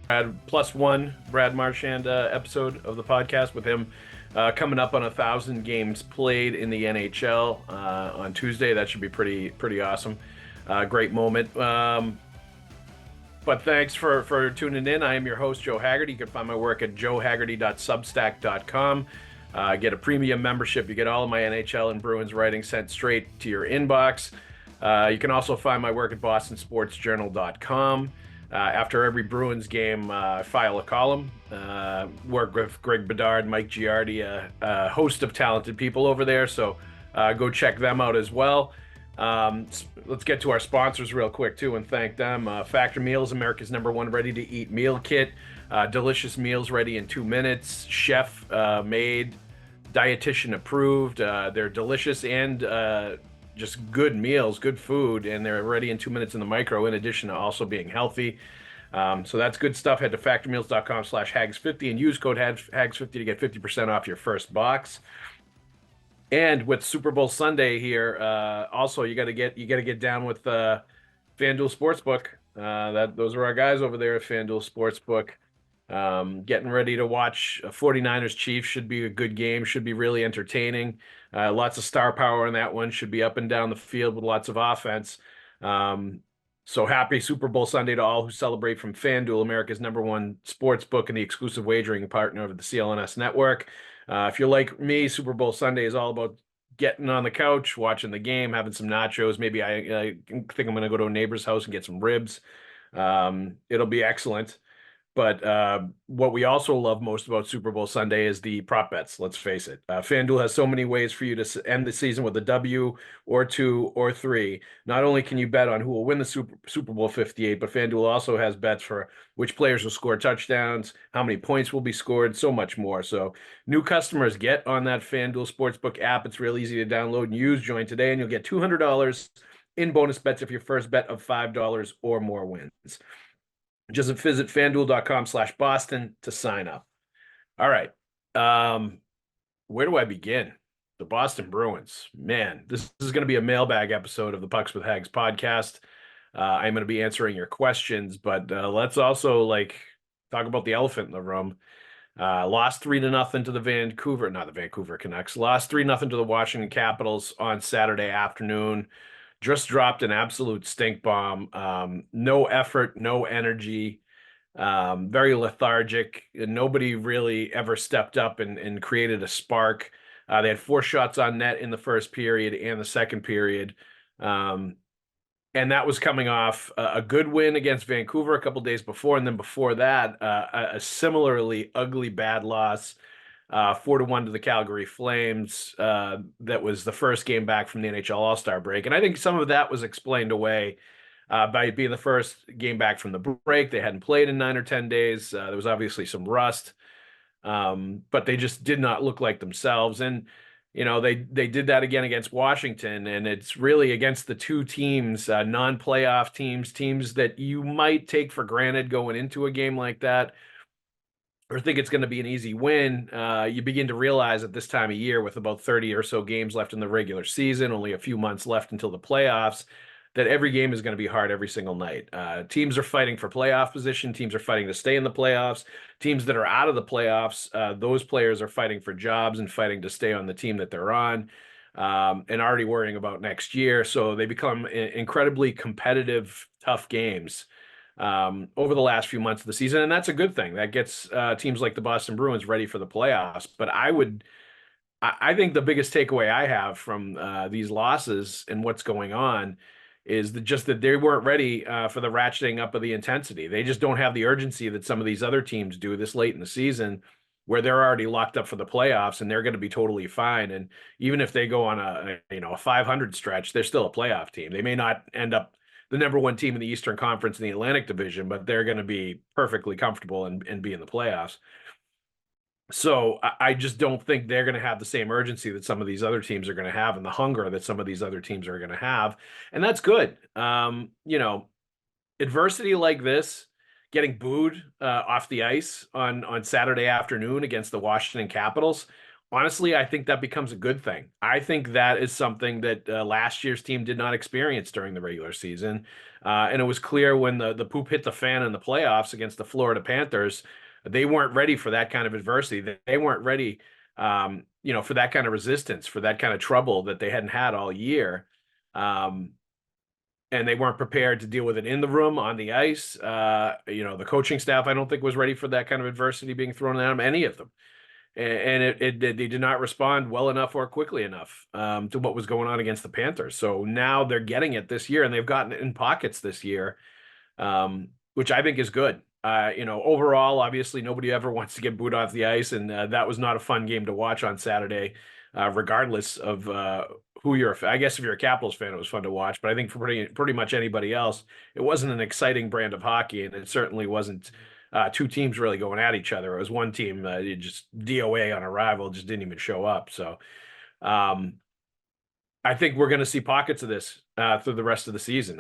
Brad Marchand episode of the podcast with him coming up on 1,000 games played in the NHL on Tuesday. That should be pretty awesome. Great moment. But thanks for tuning in. I am your host, Joe Haggerty. You can find my work at joehaggerty.substack.com. Get a premium membership. You get all of my NHL and Bruins writing sent straight to your inbox. You can also find my work at bostonsportsjournal.com. After every Bruins game, I file a column. Work with Greg Bedard, Mike Giardi, a host of talented people over there. So go check them out as well. Let's get to our sponsors real quick too and thank them. Factor Meals, America's #1 ready-to-eat meal kit. Delicious meals ready in 2 minutes. Chef made, dietitian approved. They're delicious and just good meals, good food, and they're ready in 2 minutes in the micro, in addition to also being healthy. So that's good stuff. Head to factormeals.com/Haggs50 and use code Haggs50 to get 50% off your first box. And with Super Bowl Sunday here, also you got to get down with FanDuel Sportsbook. Those are our guys over there at FanDuel Sportsbook. Getting ready to watch 49ers Chiefs. Should be a good game. Should be really entertaining. Lots of star power in that one. Should be up and down the field with lots of offense. So happy Super Bowl Sunday to all who celebrate from FanDuel, America's #1 sportsbook and the exclusive wagering partner of the CLNS network. If you're like me, Super Bowl Sunday is all about getting on the couch, watching the game, having some nachos. Maybe I think I'm going to go to a neighbor's house and get some ribs. It'll be excellent. But what we also love most about Super Bowl Sunday is the prop bets. Let's face it. FanDuel has so many ways for you to end the season with a W or 2 or 3. Not only can you bet on who will win the Super Bowl 58, but FanDuel also has bets for which players will score touchdowns, how many points will be scored, so much more. So new customers, get on that FanDuel Sportsbook app. It's real easy to download and use. Join today and you'll get $200 in bonus bets if your first bet of $5 or more wins. Just visit fanduel.com/Boston to sign up. All right. Where do I begin? The Boston Bruins. Man, this is going to be a mailbag episode of the Pucks with Haggs podcast. I'm going to be answering your questions, but let's also talk about the elephant in the room. Lost 3-0 to the Vancouver Canucks. Lost 3-0 to the Washington Capitals on Saturday afternoon. Just dropped an absolute stink bomb. No effort, no energy, very lethargic. Nobody really ever stepped up and created a spark. They had 4 shots on net in the first period and the second period. And that was coming off a good win against Vancouver a couple days before. And then before that, a similarly ugly bad loss. 4-1 to the Calgary Flames. That was the first game back from the NHL All-Star break. And I think some of that was explained away by being the first game back from the break. They hadn't played in 9 or 10 days. There was obviously some rust, but they just did not look like themselves. And, they did that again against Washington, and it's really against the two teams, non-playoff teams that you might take for granted going into a game like that, or think it's going to be an easy win. You begin to realize at this time of year, with about 30 or so games left in the regular season, only a few months left until the playoffs, that every game is going to be hard every single night. Teams are fighting for playoff position. Teams are fighting to stay in the playoffs. Teams that are out of the playoffs, those players are fighting for jobs and fighting to stay on the team that they're on, and already worrying about next year. So they become incredibly competitive, tough games over the last few months of the season, and that's a good thing. That gets teams like the Boston Bruins ready for the playoffs. But I think the biggest takeaway I have from these losses and what's going on is just that they weren't ready for the ratcheting up of the intensity. They just don't have the urgency that some of these other teams do this late in the season, where they're already locked up for the playoffs and they're going to be totally fine. And even if they go on a 500 stretch, they're still a playoff team. They may not end up the #1 team in the Eastern Conference in the Atlantic Division, but they're going to be perfectly comfortable and be in the playoffs. So I just don't think they're going to have the same urgency that some of these other teams are going to have, and the hunger that some of these other teams are going to have. And that's good. Adversity like this, getting booed off the ice on Saturday afternoon against the Washington Capitals, Honestly, I think that becomes a good thing. I think that is something that last year's team did not experience during the regular season. And it was clear when the poop hit the fan in the playoffs against the Florida Panthers, they weren't ready for that kind of adversity. They weren't ready, for that kind of resistance, for that kind of trouble that they hadn't had all year. Um, and they weren't prepared to deal with it in the room, on the ice. The coaching staff, I don't think, was ready for that kind of adversity being thrown at them, any of them. And they did not respond well enough or quickly enough to what was going on against the Panthers. So now they're getting it this year, and they've gotten it in pockets this year, which I think is good. Overall, obviously, nobody ever wants to get booed off the ice, and that was not a fun game to watch on Saturday, regardless of who you're. I guess if you're a Capitals fan, it was fun to watch, but I think for pretty much anybody else, it wasn't an exciting brand of hockey, and it certainly wasn't two teams really going at each other. It was one team just DOA on arrival, just didn't even show up. So um, I think we're going to see pockets of this through the rest of the season.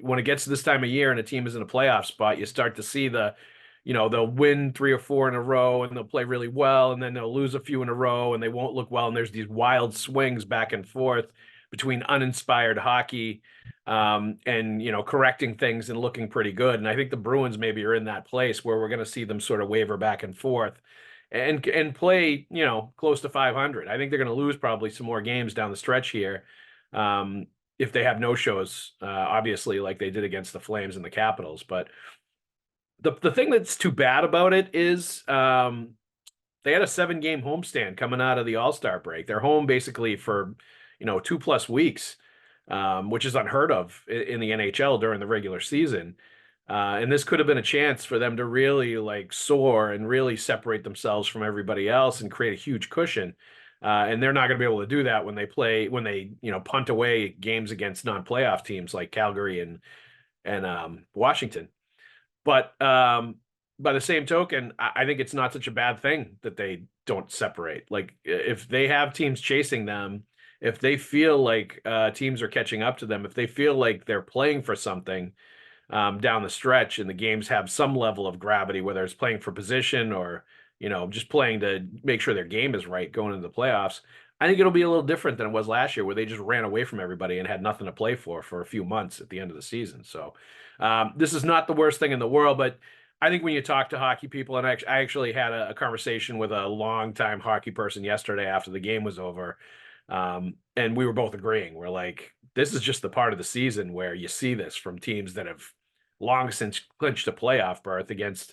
When it gets to this time of year and a team is in a playoff spot, you start to see they'll win 3 or 4 in a row and they'll play really well, and then they'll lose a few in a row and they won't look well. And there's these wild swings back and forth between uninspired hockey and correcting things and looking pretty good. And I think the Bruins maybe are in that place where we're going to see them sort of waver back and forth and play close to 500. I think they're going to lose probably some more games down the stretch here if they have no shows, obviously, like they did against the Flames and the Capitals. But the thing that's too bad about it is they had a 7-game homestand coming out of the All-Star break. They're home basically for 2+ weeks, which is unheard of in the NHL during the regular season. And this could have been a chance for them to really soar and really separate themselves from everybody else and create a huge cushion. And they're not going to be able to do that when they punt away games against non-playoff teams like Calgary and Washington. But by the same token, I think it's not such a bad thing that they don't separate. Like if they have teams chasing them, if they feel like teams are catching up to them, if they feel like they're playing for something down the stretch and the games have some level of gravity, whether it's playing for position or, just playing to make sure their game is right going into the playoffs, I think it'll be a little different than it was last year where they just ran away from everybody and had nothing to play for a few months at the end of the season. So this is not the worst thing in the world, but I think when you talk to hockey people, and I actually had a conversation with a longtime hockey person yesterday after the game was over, and we were both agreeing. We're like, this is just the part of the season where you see this from teams that have long since clinched a playoff berth against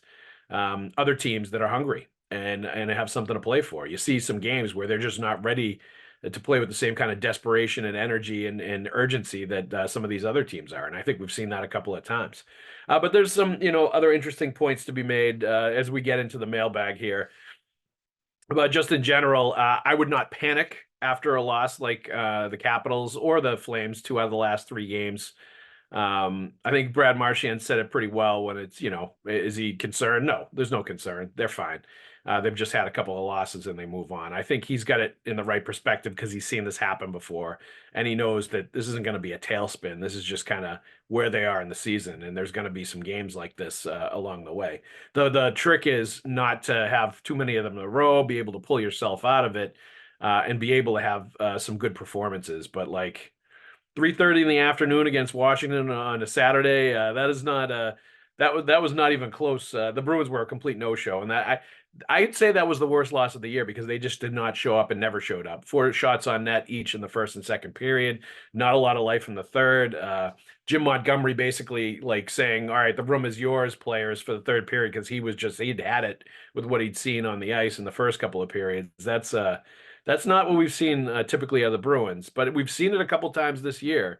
other teams that are hungry and have something to play for. You see some games where they're just not ready to play with the same kind of desperation and energy and urgency that some of these other teams are. And I think we've seen that a couple of times. But there's some, other interesting points to be made as we get into the mailbag here. But just in general, I would not panic after a loss like the Capitals or the Flames 2 out of the last 3 games. I think Brad Marchand said it pretty well when it's, is he concerned? No, there's no concern. They're fine. They've just had a couple of losses and they move on. I think he's got it in the right perspective because he's seen this happen before. And he knows that this isn't going to be a tailspin. This is just kind of where they are in the season. And there's going to be some games like this along the way. The trick is not to have too many of them in a row, be able to pull yourself out of it and be able to have some good performances. But 3:30 in the afternoon against Washington on a Saturday, that is not that was not even close. The Bruins were a complete no-show, and I'd say that was the worst loss of the year because they just did not show up and never showed up. 4 shots on net each in the first and second period, not a lot of life in the third. Jim Montgomery basically saying, all right, the room is yours, players, for the third period, because he'd had it with what he'd seen on the ice in the first couple of periods. That's not what we've seen typically of the Bruins, but we've seen it a couple times this year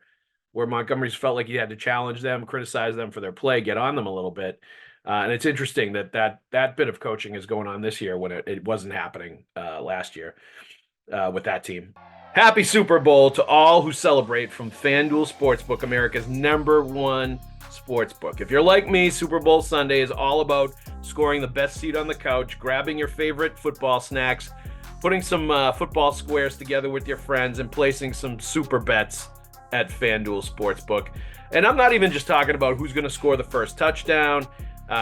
where Montgomery's felt like he had to challenge them, criticize them for their play, get on them a little bit. And it's interesting that bit of coaching is going on this year when it wasn't happening last year with that team. Happy Super Bowl to all who celebrate from FanDuel Sportsbook, America's #1 sportsbook. If you're like me, Super Bowl Sunday is all about scoring the best seat on the couch, grabbing your favorite football snacks, putting some football squares together with your friends, and placing some super bets at FanDuel Sportsbook. And I'm not even just talking about who's going to score the first touchdown.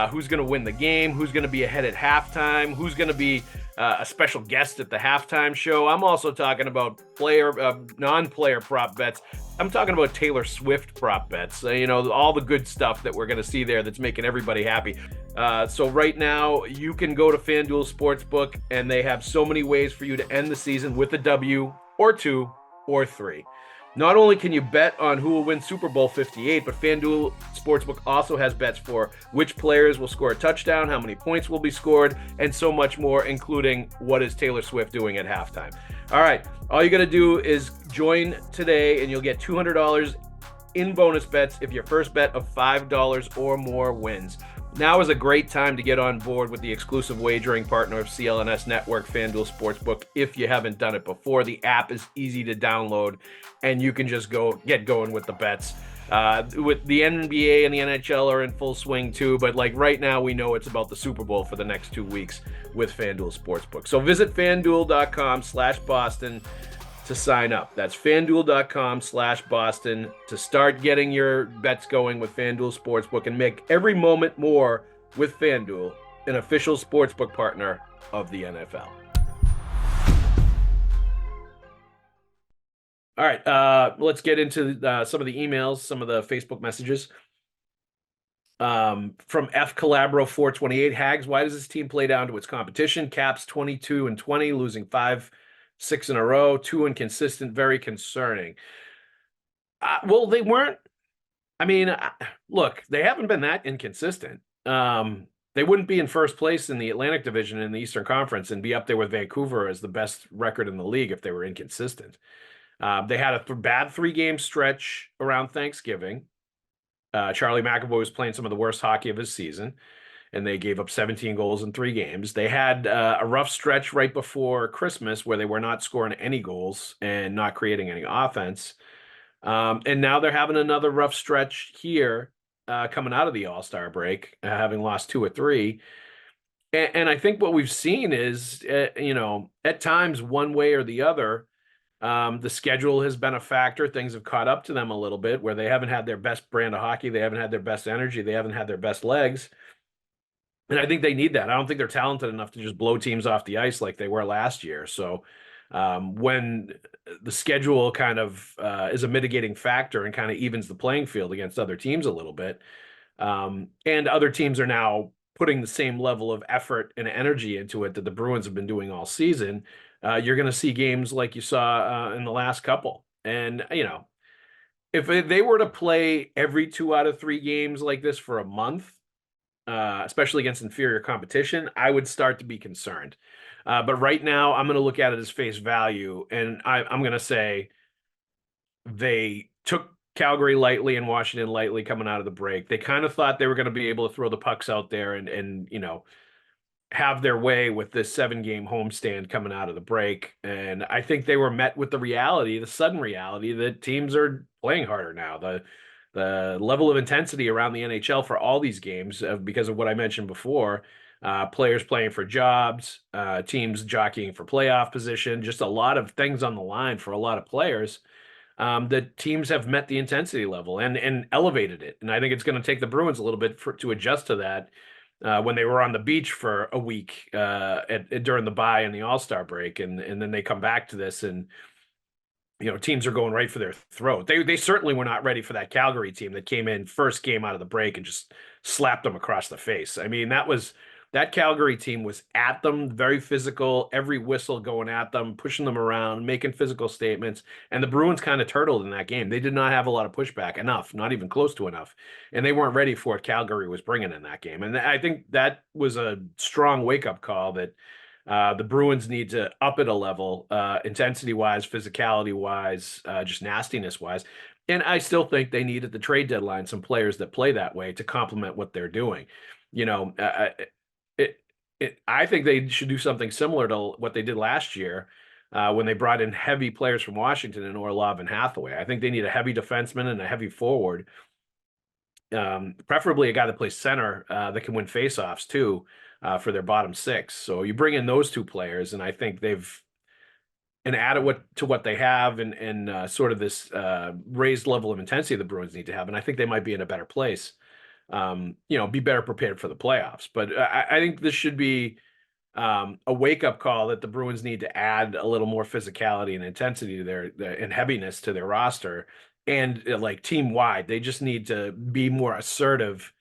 who's going to win the game, who's going to be ahead at halftime, who's going to be a special guest at the halftime show. I'm also talking about non-player prop bets. I'm talking about Taylor Swift prop bets. All the good stuff that we're going to see there that's making everybody happy. So right now, you can go to FanDuel Sportsbook, and they have so many ways for you to end the season with a W or 2 or 3. Not only can you bet on who will win Super Bowl 58, but FanDuel Sportsbook also has bets for which players will score a touchdown, how many points will be scored, and so much more, including what is Taylor Swift doing at halftime. All right, all you got to do is join today, and you'll get $200 in bonus bets if your first bet of $5 or more wins. Now is a great time to get on board with the exclusive wagering partner of CLNS Network, FanDuel Sportsbook. If you haven't done it before, the app is easy to download, and you can just get going with the bets. With the NBA and the NHL are in full swing too, but like right now we know it's about the Super Bowl for the next 2 weeks with FanDuel Sportsbook. So visit FanDuel.com/Boston to sign up. That's FanDuel.com/Boston to start getting your bets going with FanDuel Sportsbook and make every moment more with FanDuel, an official sportsbook partner of the NFL. All right, let's get into some of the emails, some of the Facebook messages. From F Calabro 428, Haggs, why does this team play down to its competition? Caps 22-20, losing 5-6 in a row, too inconsistent, very concerning. Well, they weren't. I mean, look, they haven't been that inconsistent. They wouldn't be in first place in the Atlantic Division in the Eastern Conference and be up there with Vancouver as the best record in the league if they were inconsistent. They had a bad 3-game stretch around Thanksgiving. Charlie McAvoy was playing some of the worst hockey of his season, and they gave up 17 goals in 3 games. They had a rough stretch right before Christmas where they were not scoring any goals and not creating any offense. And now they're having another rough stretch here coming out of the All-Star break, having lost 2 or 3. And I think what we've seen is, at times one way or the other, the schedule has been a factor. Things have caught up to them a little bit where they haven't had their best brand of hockey. They haven't had their best energy. They haven't had their best legs. And I think they need that. I don't think they're talented enough to just blow teams off the ice like they were last year. So when the schedule kind of is a mitigating factor and kind of evens the playing field against other teams a little bit, and other teams are now putting the same level of effort and energy into it that the Bruins have been doing all season, you're going to see games like you saw in the last couple. And, if they were to play every 2 out of 3 games like this for a month, especially against inferior competition, I would start to be concerned. But right now, I'm going to look at it as face value, and I'm going to say they took Calgary lightly and Washington lightly coming out of the break. They kind of thought they were going to be able to throw the pucks out there and have their way with this 7-game homestand coming out of the break. And I think they were met with the sudden reality that teams are playing harder now. The level of intensity around the NHL for all these games, because of what I mentioned before, players playing for jobs, teams jockeying for playoff position, just a lot of things on the line for a lot of players. That teams have met the intensity level and elevated it. And I think it's going to take the Bruins a little bit to adjust to that. When they were on the beach for a week during the bye and the All-Star break, and then they come back to this, and teams are going right for their throat. They certainly were not ready for that Calgary team that came in first game out of the break and just slapped them across the face. I mean, that Calgary team was at them, very physical, every whistle going at them, pushing them around, making physical statements. And the Bruins kind of turtled in that game. They did not have a lot of pushback, enough, not even close to enough. And they weren't ready for what Calgary was bringing in that game. And I think that was a strong wake-up call that the Bruins need to up it a level, intensity-wise, physicality-wise, just nastiness-wise. And I still think they need at the trade deadline some players that play that way to complement what they're doing. I think they should do something similar to what they did last year when they brought in heavy players from Washington and Orlov and Hathaway. I think they need a heavy defenseman and a heavy forward, preferably a guy that plays center that can win faceoffs too for their bottom 6. So you bring in those 2 players, and I think they've added to what they have and sort of this raised level of intensity the Bruins need to have. And I think they might be in a better place be better prepared for the playoffs. But I think this should be a wake-up call that the Bruins need to add a little more physicality and intensity to their and heaviness to their roster. And like team-wide, they just need to be more assertive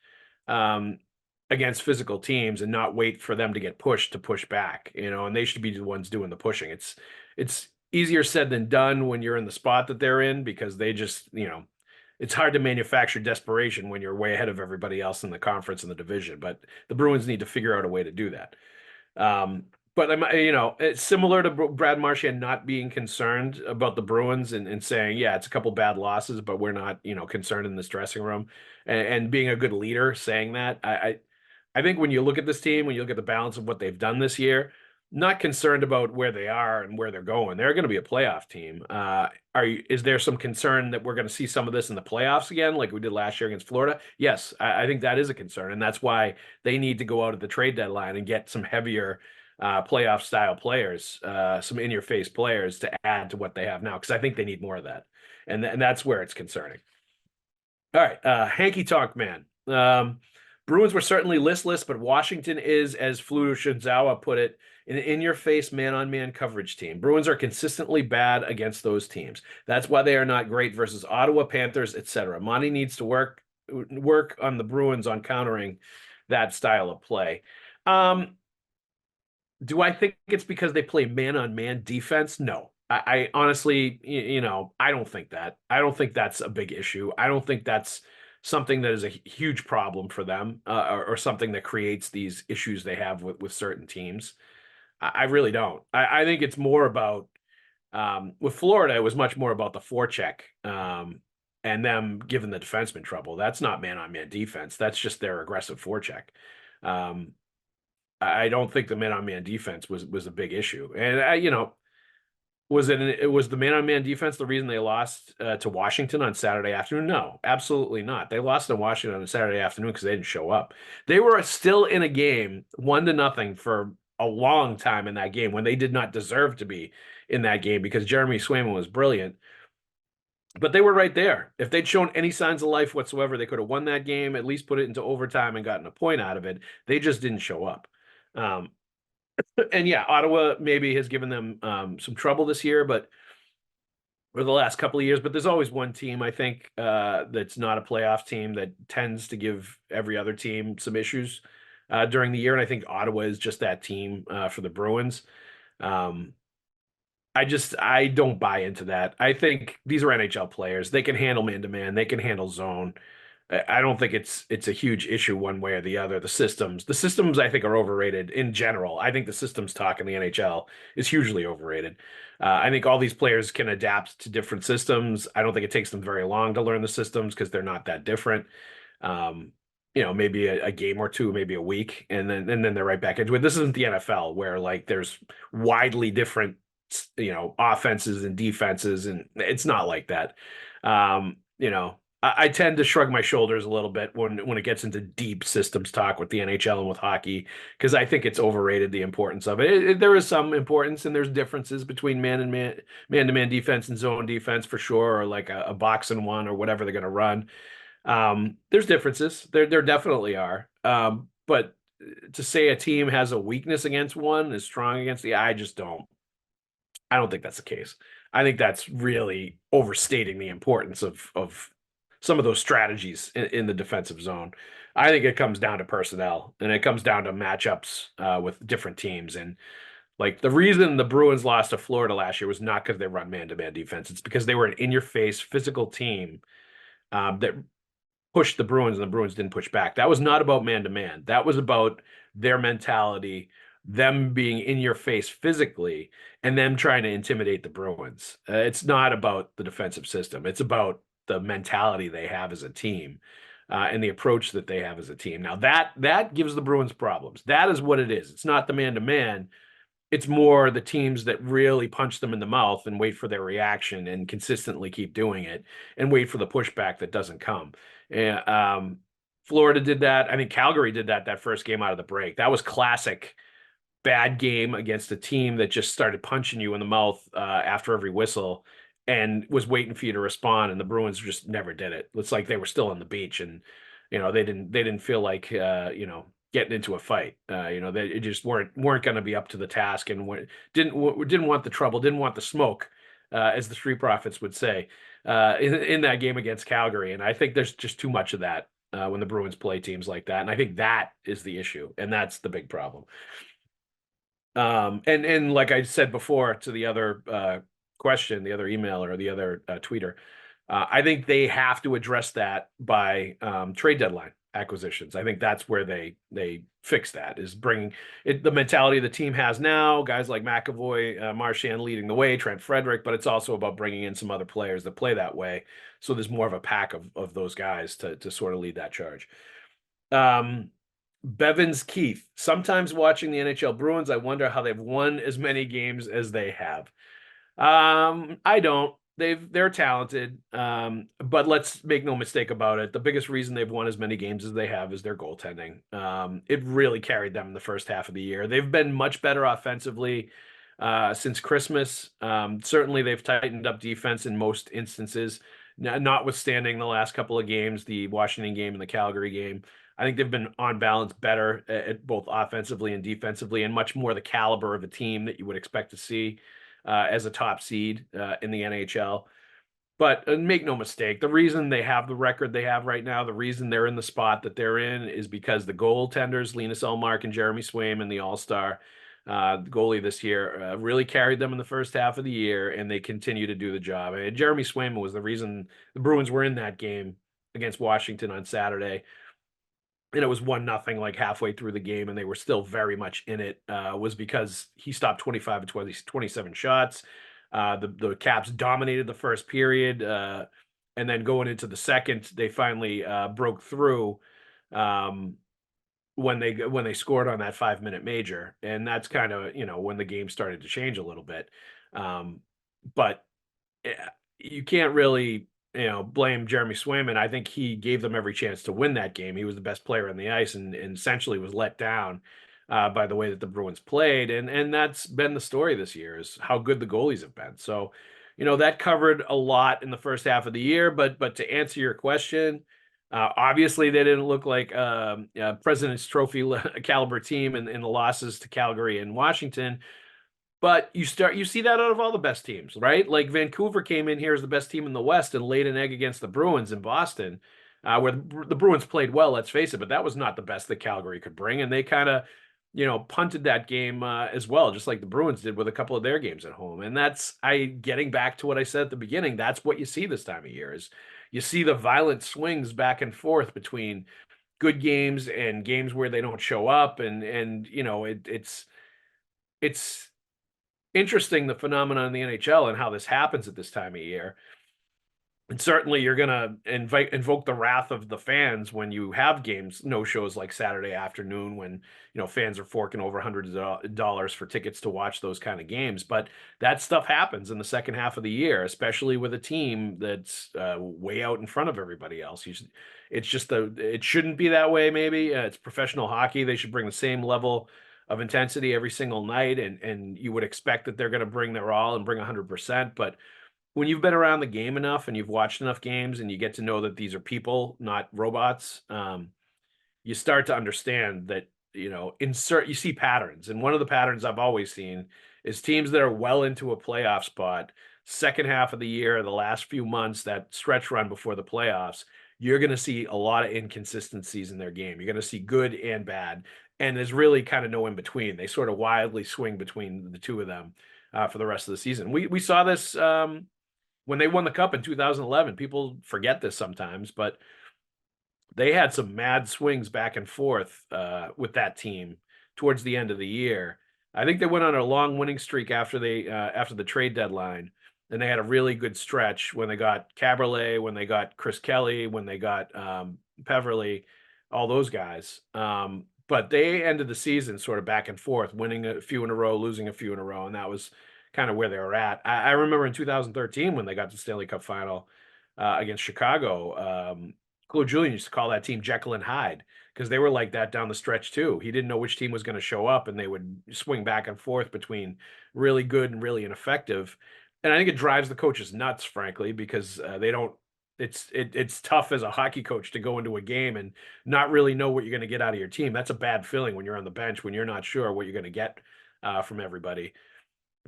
um, against physical teams and not wait for them to get pushed to push back, and they should be the ones doing the pushing. It's easier said than done when you're in the spot that they're in because they just, it's hard to manufacture desperation when you're way ahead of everybody else in the conference and the division, but the Bruins need to figure out a way to do that. But it's similar to Brad Marchand not being concerned about the Bruins and saying, yeah, it's a couple bad losses, but we're not, concerned in this dressing room, and being a good leader saying that. I think when you look at this team, when you look at the balance of what they've done this year, not concerned about where they are and where they're going. They're going to be a playoff team. Is there some concern that we're going to see some of this in the playoffs again, like we did last year against Florida? Yes, I think that is a concern, and that's why they need to go out at the trade deadline and get some heavier playoff style players, some in your face players to add to what they have now, because I think they need more of that, and that's where it's concerning. All right, Hanky Tonk Man. Bruins were certainly listless, but Washington is, as Flu Shinzawa put it, an in-your-face man-on-man coverage team. Bruins are consistently bad against those teams. That's why they are not great versus Ottawa, Panthers, etc. Monty needs to work on the Bruins on countering that style of play. Do I think it's because they play man-on-man defense? No. I honestly, I don't think that. I don't think that's a big issue. I don't think that's something that is a huge problem for them, or something that creates these issues they have with certain teams. I really don't. I think it's more about, with Florida, it was much more about the forecheck, and them giving the defenseman trouble. That's not man-on-man defense. That's just their aggressive forecheck. I don't think the man-on-man defense was a big issue. And was the man-on-man defense the reason they lost to Washington on Saturday afternoon? No, absolutely not. They lost to Washington on Saturday afternoon because they didn't show up. They were still in a game 1-0 for a long time in that game when they did not deserve to be in that game because Jeremy Swayman was brilliant. But they were right there. If they'd shown any signs of life whatsoever, they could have won that game, at least put it into overtime and gotten a point out of it. They just didn't show up. And yeah, Ottawa maybe has given them some trouble this year, but for the last couple of years. But there's always one team, I think, that's not a playoff team that tends to give every other team some issues during the year. And I think Ottawa is just that team for the Bruins. I don't buy into that. I think these are NHL players. They can handle man-to-man. They can handle zone. I don't think it's a huge issue one way or the other. The systems, I think, are overrated in general. I think the systems talk in the NHL is hugely overrated. I think all these players can adapt to different systems. I don't think it takes them very long to learn the systems because they're not that different. Maybe a game or two, maybe a week, and then they're right back into it. This isn't the NFL where like there's widely different, offenses and defenses, and it's not like that. I tend to shrug my shoulders a little bit when it gets into deep systems talk with the NHL and with hockey, because I think it's overrated, the importance of it. There is some importance, and there's differences between man-to-man defense and zone defense for sure, or like a box and one or whatever they're going to run. There's differences. There definitely are. But to say a team has a weakness against one, is strong against the, I don't think that's the case. I think that's really overstating the importance of some of those strategies in the defensive zone. I think it comes down to personnel, and it comes down to matchups with different teams. And like the reason the Bruins lost to Florida last year was not because they run man-to-man defense. It's because they were an in-your-face physical team that pushed the Bruins, and the Bruins didn't push back. That was not about man-to-man. That was about their mentality, them being in your face physically, and them trying to intimidate the Bruins. It's not about the defensive system. It's about the mentality they have as a team, and the approach that they have as a team. Now that gives the Bruins problems. That is what it is. It's not the man-to-man. It's more the teams that really punch them in the mouth and wait for their reaction and consistently keep doing it and wait for the pushback that doesn't come. And Florida did that. I think Calgary did that first game out of the break. That was classic bad game against a team that just started punching you in the mouth after every whistle and was waiting for you to respond, and the Bruins just never did it. It's like they were still on the beach, and they didn't feel like getting into a fight. They just weren't going to be up to the task, and didn't want the trouble, didn't want the smoke, as the Street Profits would say, in that game against Calgary. And I think there's just too much of that when the Bruins play teams like that, and I think that is the issue, and that's the big problem. And like I said before to the other question, the other email or the other tweeter, I think they have to address that by trade deadline acquisitions. I think that's where they fix that, is bringing it, the mentality the team has now, guys like McAvoy, Marchand leading the way, Trent Frederick, but it's also about bringing in some other players that play that way. So there's more of a pack of those guys to sort of lead that charge. Bevins Keith, sometimes watching the NHL Bruins, I wonder how they've won as many games as they have. I don't. They're talented, but let's make no mistake about it. The biggest reason they've won as many games as they have is their goaltending. It really carried them in the first half of the year. They've been much better offensively since Christmas. Certainly, they've tightened up defense in most instances, notwithstanding the last couple of games, the Washington game and the Calgary game. I think they've been on balance better at both offensively and defensively, and much more the caliber of a team that you would expect to see as a top seed in the NHL. But make no mistake, the reason they have the record they have right now, the reason they're in the spot that they're in, is because the goaltenders, Linus Ullmark and Jeremy Swayman, the All-Star goalie this year, really carried them in the first half of the year, and they continue to do the job. And Jeremy Swayman was the reason the Bruins were in that game against Washington on Saturday. And it was 1-0 like halfway through the game, and they were still very much in it, was because he stopped 25 of 27 shots. The Caps dominated the first period, and then going into the second, they finally broke through when they scored on that 5-minute major, and that's kind of when the game started to change a little bit. But you can't really blame Jeremy Swayman. I think he gave them every chance to win that game. He was the best player on the ice, and essentially was let down by the way that the Bruins played. And that's been the story this year, is how good the goalies have been. So, that covered a lot in the first half of the year. But to answer your question, obviously they didn't look like President's Trophy caliber team in the losses to Calgary and Washington. But you see that out of all the best teams, right? Like Vancouver came in here as the best team in the West and laid an egg against the Bruins in Boston, where the Bruins played well, let's face it, but that was not the best that Calgary could bring. And they kind of, punted that game as well, just like the Bruins did with a couple of their games at home. And that's, getting back to what I said at the beginning, that's what you see this time of year, is you see the violent swings back and forth between good games and games where they don't show up. And it's interesting, the phenomenon in the NHL and how this happens at this time of year. And certainly you're going to invoke the wrath of the fans when you have games, no shows like Saturday afternoon, when, fans are forking over hundreds of dollars for tickets to watch those kind of games. But that stuff happens in the second half of the year, especially with a team that's way out in front of everybody else. It shouldn't be that way. Maybe it's professional hockey. They should bring the same level of intensity every single night. And you would expect that they're going to bring their all and bring 100%. But when you've been around the game enough and you've watched enough games and you get to know that these are people, not robots, you start to understand that, you see patterns. And one of the patterns I've always seen is teams that are well into a playoff spot, second half of the year, the last few months, that stretch run before the playoffs, you're going to see a lot of inconsistencies in their game. You're going to see good and bad. And there's really kind of no in between. They sort of wildly swing between the two of them for the rest of the season. We saw this when they won the Cup in 2011. People forget this sometimes, but they had some mad swings back and forth with that team towards the end of the year. I think they went on a long winning streak after the trade deadline, and they had a really good stretch when they got Caberlet, when they got Chris Kelly, when they got Peverley, all those guys. But they ended the season sort of back and forth, winning a few in a row, losing a few in a row, and that was kind of where they were at. I remember in 2013 when they got to the Stanley Cup final against Chicago, Claude Julien used to call that team Jekyll and Hyde, because they were like that down the stretch too. He didn't know which team was going to show up, and they would swing back and forth between really good and really ineffective. And I think it drives the coaches nuts, frankly, because they don't it's tough as a hockey coach to go into a game and not really know what you're going to get out of your team. That's a bad feeling when you're on the bench, when you're not sure what you're going to get from everybody.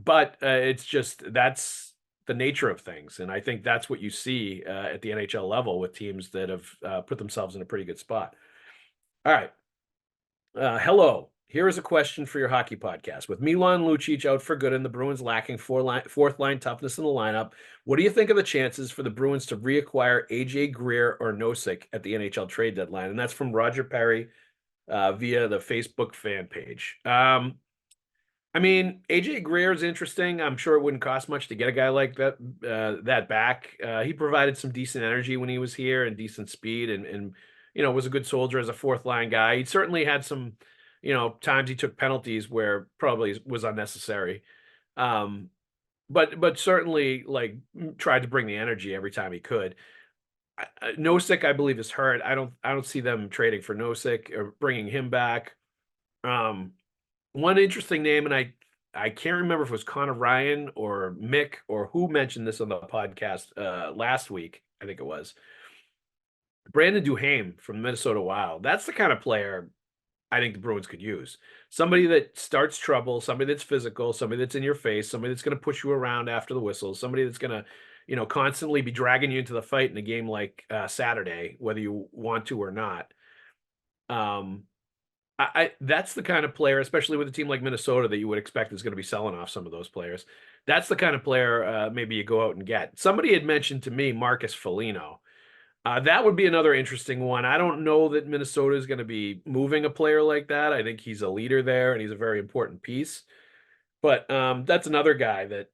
But it's just that's the nature of things, and I think that's what you see at the NHL level with teams that have put themselves in a pretty good spot. All right. Hello. Here is a question for your hockey podcast. With Milan Lucic out for good and the Bruins lacking fourth line toughness in the lineup, what do you think of the chances for the Bruins to reacquire AJ Greer or Nosek at the NHL trade deadline? And that's from Roger Perry via the Facebook fan page. I mean, AJ Greer is interesting. I'm sure it wouldn't cost much to get a guy like that back. He provided some decent energy when he was here and decent speed, and was a good soldier as a fourth line guy. He certainly had some, times he took penalties where probably was unnecessary. But certainly tried to bring the energy every time he could. Nosek, I believe, is hurt. I don't see them trading for Nosek or bringing him back. One interesting name, and I can't remember if it was Connor Ryan or Mick or who mentioned this on the podcast last week. I think it was Brandon Duhaime from Minnesota Wild. That's the kind of player I think the Bruins could use. Somebody that starts trouble, somebody that's physical, somebody that's in your face, somebody that's going to push you around after the whistle, somebody that's going to, constantly be dragging you into the fight in a game like Saturday, whether you want to or not. That's the kind of player, especially with a team like Minnesota, that you would expect is going to be selling off some of those players. That's the kind of player maybe you go out and get. Somebody had mentioned to me Marcus Foligno. That would be another interesting one. I don't know that Minnesota is going to be moving a player like that. I think he's a leader there and he's a very important piece. But that's another guy that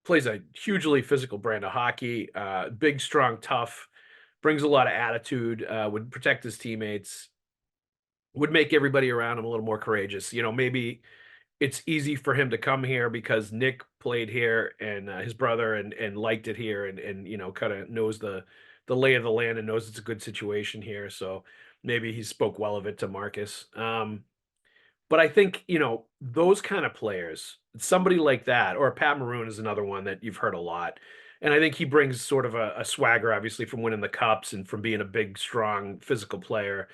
plays a hugely physical brand of hockey, big, strong, tough, brings a lot of attitude, would protect his teammates, would make everybody around him a little more courageous. Maybe it's easy for him to come here because Nick played here and his brother and liked it here and kind of knows the lay of the land and knows it's a good situation here. So maybe he spoke well of it to Marcus. But I think, those kind of players, somebody like that, or Pat Maroon is another one that you've heard a lot. And I think he brings sort of a swagger, obviously, from winning the cups and from being a big, strong, physical player.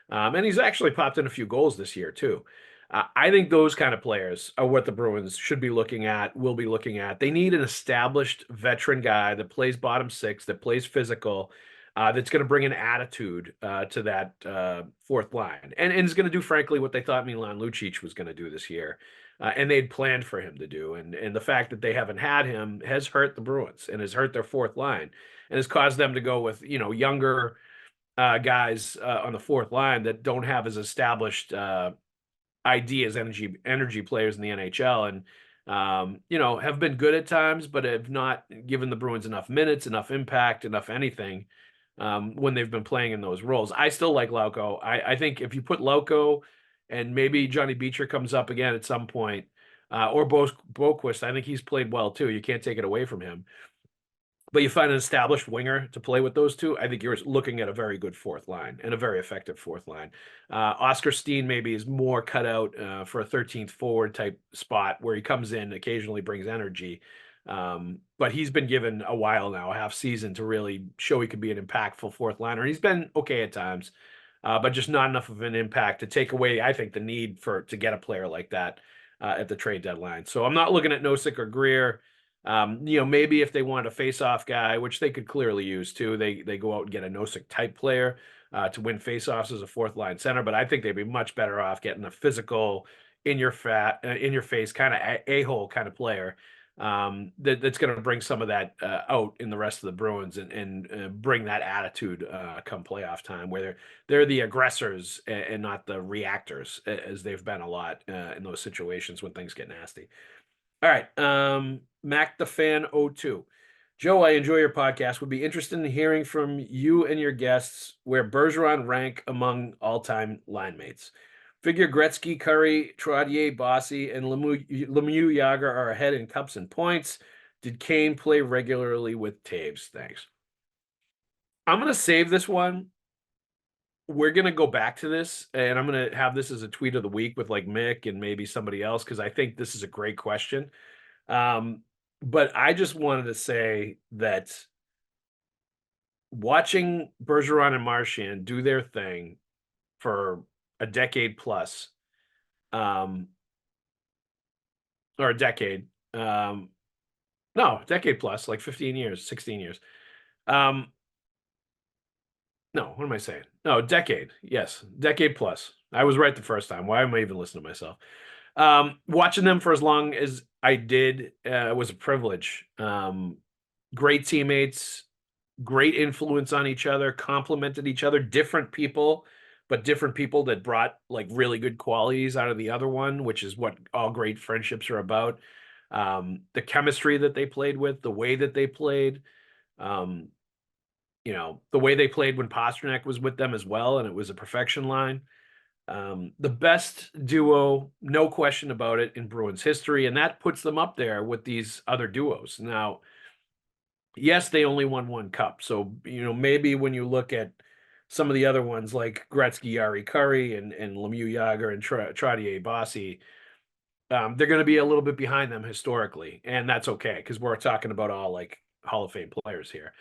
And he's actually popped in a few goals this year, too. I think those kind of players are what the Bruins should be looking at, will be looking at. They need an established veteran guy that plays bottom six, that plays physical, that's going to bring an attitude to that fourth line. And is going to do, frankly, what they thought Milan Lucic was going to do this year. And they'd planned for him to do. And the fact that they haven't had him has hurt the Bruins and has hurt their fourth line and has caused them to go with, younger guys on the fourth line that don't have as established ideas, energy players in the NHL, and have been good at times, but have not given the Bruins enough minutes, enough impact, enough anything when they've been playing in those roles. I still like Lauko. I think if you put Lauko and maybe Johnny Beecher comes up again at some point, or Boquist, I think he's played well too. You can't take it away from him. But you find an established winger to play with those two, I think you're looking at a very good fourth line and a very effective fourth line. Oscar Steen maybe is more cut out for a 13th forward type spot where he comes in, occasionally brings energy. But he's been given a while now, a half season, to really show he could be an impactful fourth liner. And he's been okay at times, but just not enough of an impact to take away, I think, the need to get a player like that at the trade deadline. So I'm not looking at Nosek or Greer. Maybe if they want a face-off guy, which they could clearly use too, they go out and get a Nosek type player to win face-offs as a fourth line center. But I think they'd be much better off getting a physical, in your face kind of a-hole kind of player that's going to bring some of that out in the rest of the Bruins and bring that attitude come playoff time, where they're the aggressors and not the reactors, as they've been a lot in those situations when things get nasty. All right. Mac the Fan 02. Joe, I enjoy your podcast. Would be interested in hearing from you and your guests where Bergeron rank among all-time line mates. Figure Gretzky, Curry, Trottier, Bossy, and Lemieux Yager are ahead in cups and points. Did Kane play regularly with Taves? Thanks. I'm going to save this one. We're going to go back to this, and I'm going to have this as a tweet of the week with Mick and maybe somebody else, because I think this is a great question. But I just wanted to say that watching Bergeron and Marchand do their thing for a decade plus, um, or a decade, no, decade plus, like 15 years, 16 years. Um, no, what am I saying? No, decade. Yes, decade plus. I was right the first time. Why am I even listening to myself? Watching them for as long as I did was a privilege. Great teammates, great influence on each other, complemented each other, different people, but different people that brought like really good qualities out of the other one, which is what all great friendships are about. The chemistry that they played with, the way that they played, um, the way they played when Pastrnak was with them as well, and it was a perfection line. The best duo, no question about it, in Bruins history, and that puts them up there with these other duos. Now, yes, they only won one cup, so maybe when you look at some of the other ones like Gretzky, Yari Curry, and Lemieux Yager and Trottier Bossy, they're going to be a little bit behind them historically, and that's okay because we're talking about all like Hall of Fame players here.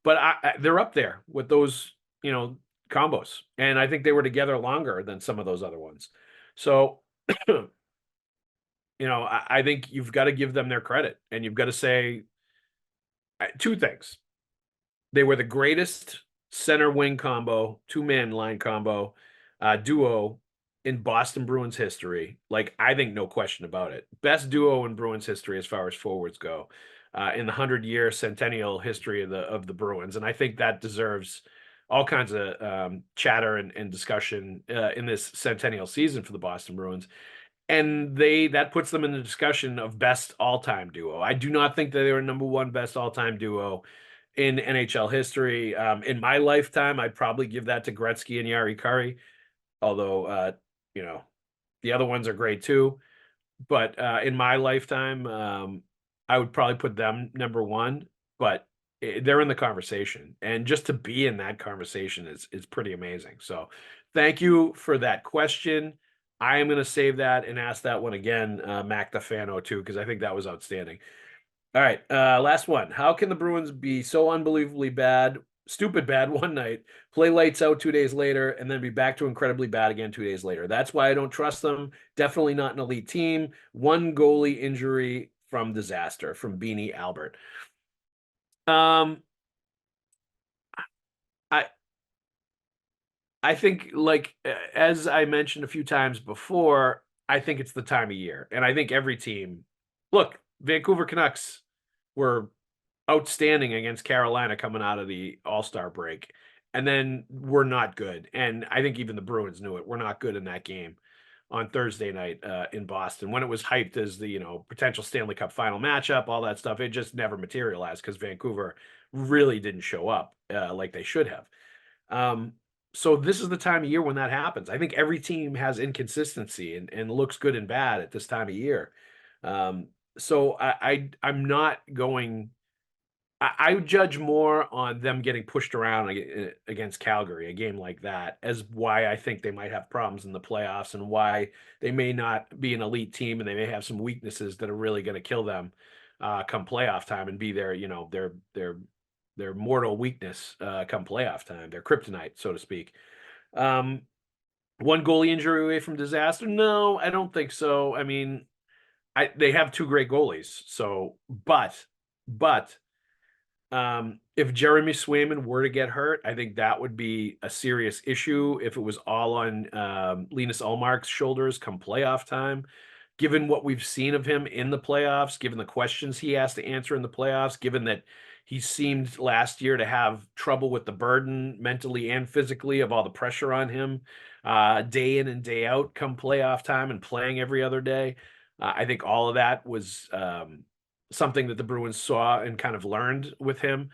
But they're up there with those, combos, and I think they were together longer than some of those other ones. So, I think you've got to give them their credit, and you've got to say two things. They were the greatest center wing combo, two-man line combo, duo in Boston Bruins history. Like, I think no question about it. Best duo in Bruins history as far as forwards go, in the 100-year centennial history of the Bruins. And I think that deserves all kinds of chatter and discussion in this centennial season for the Boston Bruins. And that puts them in the discussion of best all-time duo. I do not think that they were number one best all-time duo in NHL history. In my lifetime, I'd probably give that to Gretzky and Yari Curry, although you know the other ones are great too. But in my lifetime, I would probably put them number one. But they're in the conversation, and just to be in that conversation is pretty amazing. So, thank you for that question. I am going to save that and ask that one again, Mac the Fano too, because I think that was outstanding. All right, last one. How can the Bruins be so unbelievably bad, stupid bad one night, play lights out 2 days later, and then be back to incredibly bad again 2 days later? That's why I don't trust them. Definitely not an elite team. One goalie injury from disaster from Beanie Albert. Um, I I think like as I mentioned a few times before, I think it's the time of year, and I think every team. Look, Vancouver Canucks were outstanding against Carolina coming out of the All-Star break. And then we're not good. And I think even the Bruins knew it. We're not good in that game on Thursday night in Boston when it was hyped as the, potential Stanley Cup final matchup, all that stuff. It just never materialized because Vancouver really didn't show up like they should have. Um, so this is the time of year when that happens. I think every team has inconsistency and looks good and bad at this time of year. So I'm not going I would judge more on them getting pushed around against Calgary, a game like that, as why I think they might have problems in the playoffs and why they may not be an elite team and they may have some weaknesses that are really going to kill them come playoff time and be their mortal weakness come playoff time, their kryptonite, so to speak. Um, One goalie injury away from disaster? No, I don't think so. I mean, they have two great goalies, so but if Jeremy Swayman were to get hurt, I think that would be a serious issue if it was all on Linus Ullmark's shoulders come playoff time. Given what we've seen of him in the playoffs, given the questions he has to answer in the playoffs, given that he seemed last year to have trouble with the burden mentally and physically of all the pressure on him day in and day out come playoff time and playing every other day. I think all of that was something that the Bruins saw and kind of learned with him.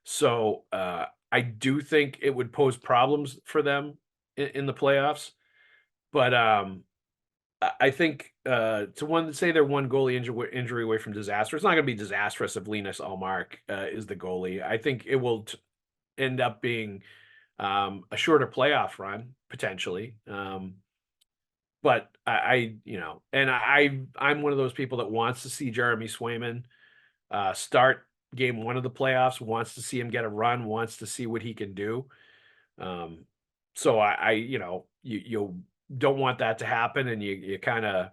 So I do think it would pose problems for them in the playoffs. But I think to say they're one goalie injury away from disaster, it's not going to be disastrous if Linus Ullmark is the goalie. I think it will end up being a shorter playoff run potentially. But I'm one of those people that wants to see Jeremy Swayman start game one of the playoffs, wants to see him get a run, wants to see what he can do. So you don't want that to happen, and you kind of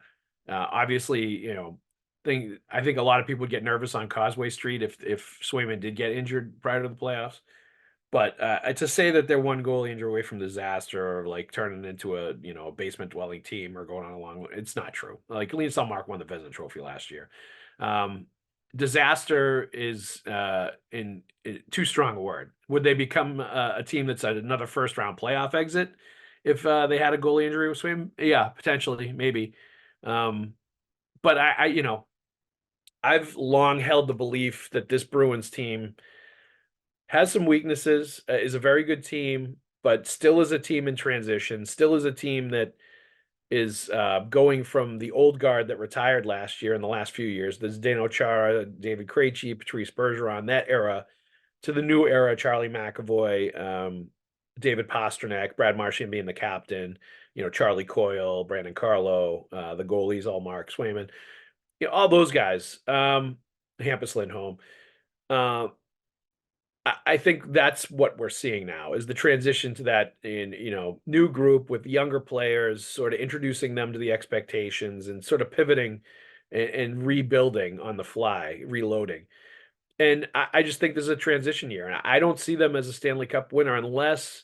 obviously, I think a lot of people would get nervous on Causeway Street if Swayman did get injured prior to the playoffs. But to say that they're one goal injury away from disaster, or like turning into a a basement dwelling team, or going on a long, it's not true. Like Lean Mark won the Vezina Trophy last year. Um, Disaster is in too strong a word. Would they become a team that's another first round playoff exit if they had a goalie injury with Swim? Yeah, potentially, maybe. But I've long held the belief that this Bruins team has some weaknesses, is a very good team, but still is a team in transition, still is a team that is going from the old guard that retired last year in the last few years, the Zdeno Chara, David Krejci, Patrice Bergeron, that era, to the new era, Charlie McAvoy, David Pastrnak, Brad Marchand being the captain, Charlie Coyle, Brandon Carlo, the goalies, all Mark Swayman, all those guys, Hampus Lindholm. I think that's what we're seeing now is the transition to that new group with younger players, sort of introducing them to the expectations and sort of pivoting and rebuilding on the fly, reloading. And I just think this is a transition year, and I don't see them as a Stanley Cup winner unless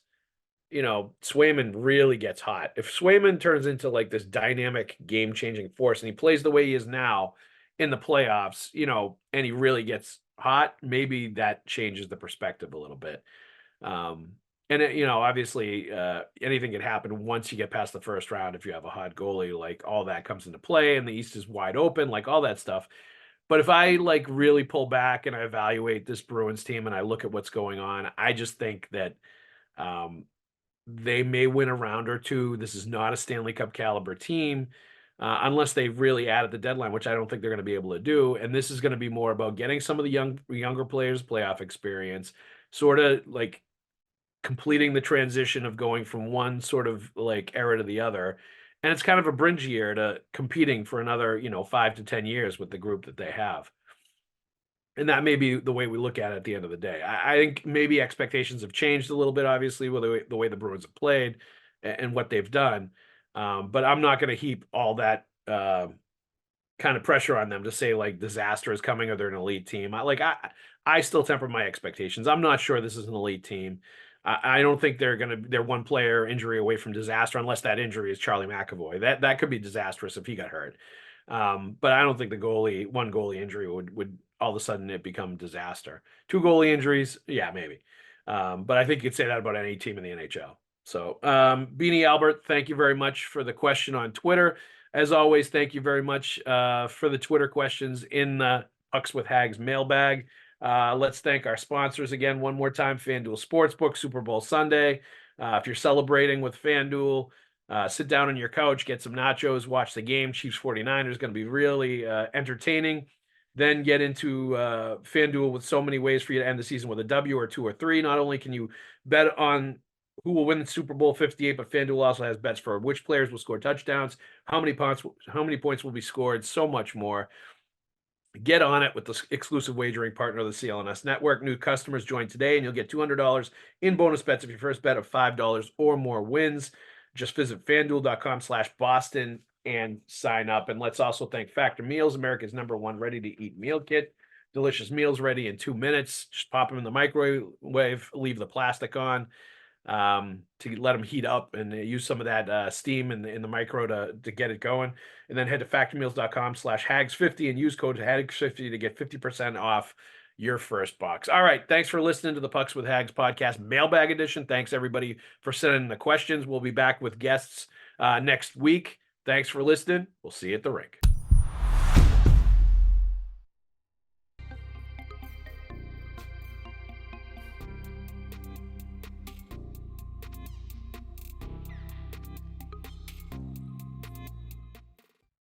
Swayman really gets hot. If Swayman turns into like this dynamic, game-changing force, and he plays the way he is now in the playoffs, and he really gets hot, maybe that changes the perspective a little bit. And obviously, anything can happen once you get past the first round. If you have a hot goalie, like all that comes into play, and the East is wide open, like all that stuff. But if I like really pull back and I evaluate this Bruins team and I look at what's going on, I just think that they may win a round or two. This is not a Stanley Cup caliber team, unless they really add at the deadline, which I don't think they're going to be able to do. And this is going to be more about getting some of the younger players playoff experience, sort of like completing the transition of going from one sort of like era to the other. And it's kind of a bridge year to competing for another, 5 to 10 years with the group that they have. And that may be the way we look at it at the end of the day. I think maybe expectations have changed a little bit, obviously, with the way the Bruins have played and what they've done. But I'm not going to heap all that kind of pressure on them to say like disaster is coming or they're an elite team. I still temper my expectations. I'm not sure this is an elite team. I don't think they're one player injury away from disaster, unless that injury is Charlie McAvoy. That could be disastrous if he got hurt. But I don't think one goalie injury would all of a sudden it become disaster. 2 goalie injuries, yeah, maybe. But I think you could say that about any team in the NHL. So, Beanie Albert, thank you very much for the question on Twitter. As always, thank you very much for the Twitter questions in the Pucks with Haggs mailbag. Let's thank our sponsors again one more time. FanDuel Sportsbook, Super Bowl Sunday. If you're celebrating with FanDuel, sit down on your couch, get some nachos, watch the game. Chiefs 49ers going to be really entertaining. Then get into FanDuel with so many ways for you to end the season with a W or 2 or 3. Not only can you bet on who will win the Super Bowl 58, but FanDuel also has bets for which players will score touchdowns, how many points will be scored, so much more. Get on it with the exclusive wagering partner of the CLNS network. New customers join today, and you'll get $200 in bonus bets if your first bet of $5 or more wins. Just visit FanDuel.com/Boston and sign up. And let's also thank Factor Meals, America's #1 ready-to-eat meal kit. Delicious meals ready in 2 minutes. Just pop them in the microwave, leave the plastic on to let them heat up, and use some of that steam in the micro to get it going. And then head to factormeals.com/Haggs50 and use code Haggs50 to get 50% off your first box. All right. Thanks for listening to the Pucks with Haggs podcast mailbag edition. Thanks everybody for sending the questions. We'll be back with guests next week. Thanks for listening. We'll see you at the rink.